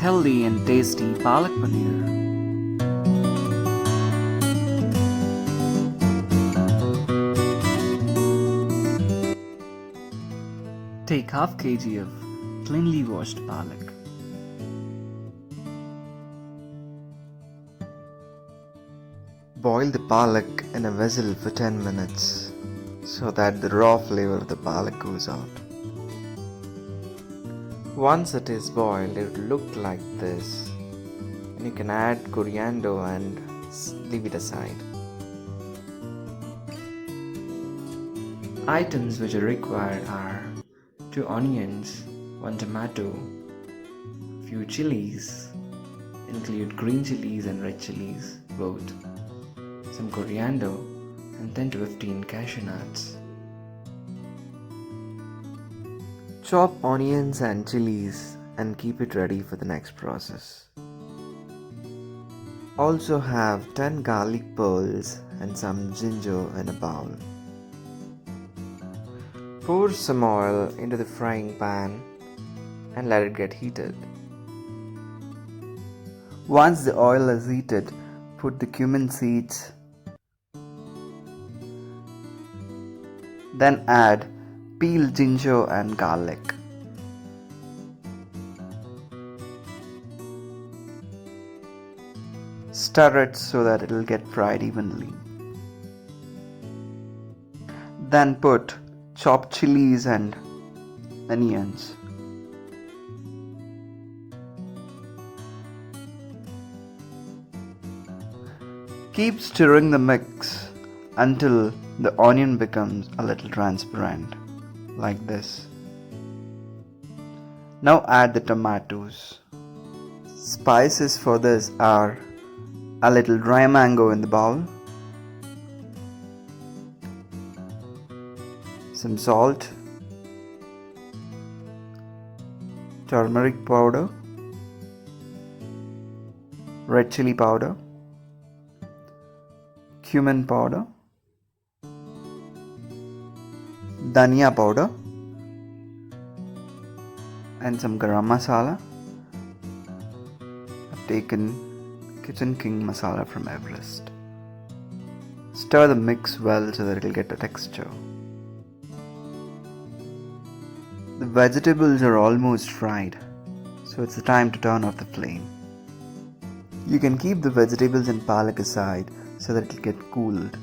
healthy and tasty palak paneer. Take half kg of cleanly washed palak. Boil the palak in a vessel for 10 minutes so that the raw flavor of the palak goes out. Once it is boiled, it will look like this, and you can add coriander and leave it aside. Items which are required are 2 onions, 1 tomato, few chilies, include green chilies and red chilies both, some coriander and 10 to 15 cashew nuts. Chop onions and chilies and keep it ready for the next process. Also have 10 garlic pearls and some ginger in a bowl. Pour some oil into the frying pan and let it get heated. Once the oil is heated, put the cumin seeds. Then add peeled ginger and garlic. Stir it so that it will get fried evenly. Then put chopped chilies and onions. Keep stirring the mix until the onion becomes a little transparent, like this. Now add the tomatoes. Spices for this are a little dry mango in the bowl, some salt, turmeric powder, red chili powder, cumin powder, dhania powder, and some garam masala. I've taken Kitchen King masala from Everest. Stir the mix well so that it will get a texture. The vegetables are almost fried, so it's the time to turn off the flame. You can keep the vegetables and palak aside so that it will get cooled.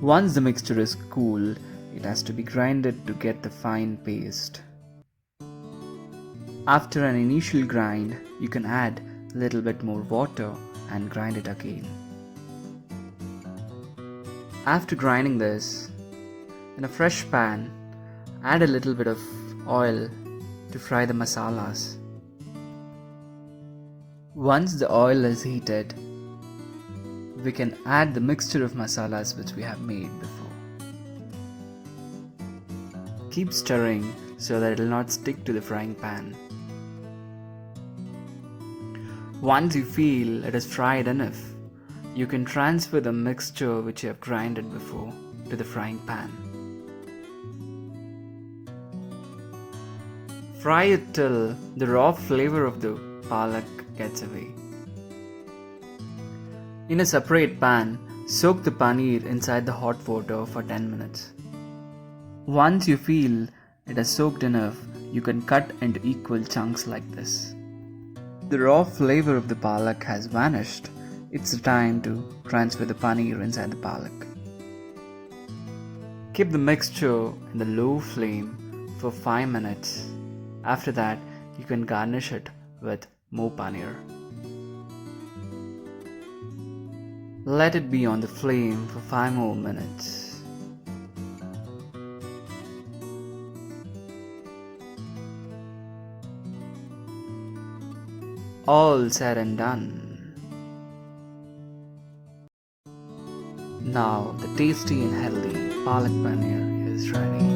Once the mixture is cooled, it has to be grinded to get the fine paste. After an initial grind, you can add a little bit more water and grind it again. After grinding this, in a fresh pan, add a little bit of oil to fry the masalas. Once the oil is heated, we can add the mixture of masalas which we have made before. Keep stirring so that it will not stick to the frying pan. Once you feel it is fried enough, you can transfer the mixture which you have grinded before to the frying pan. Fry it till the raw flavor of the palak gets away. In a separate pan, soak the paneer inside the hot water for 10 minutes. Once you feel it has soaked enough, you can cut into equal chunks like this. The raw flavor of the palak has vanished. It's the time to transfer the paneer inside the palak. Keep the mixture in the low flame for 5 minutes. After that, you can garnish it with more paneer. Let it be on the flame for 5 more minutes. All said and done. Now the tasty and healthy palak paneer is ready.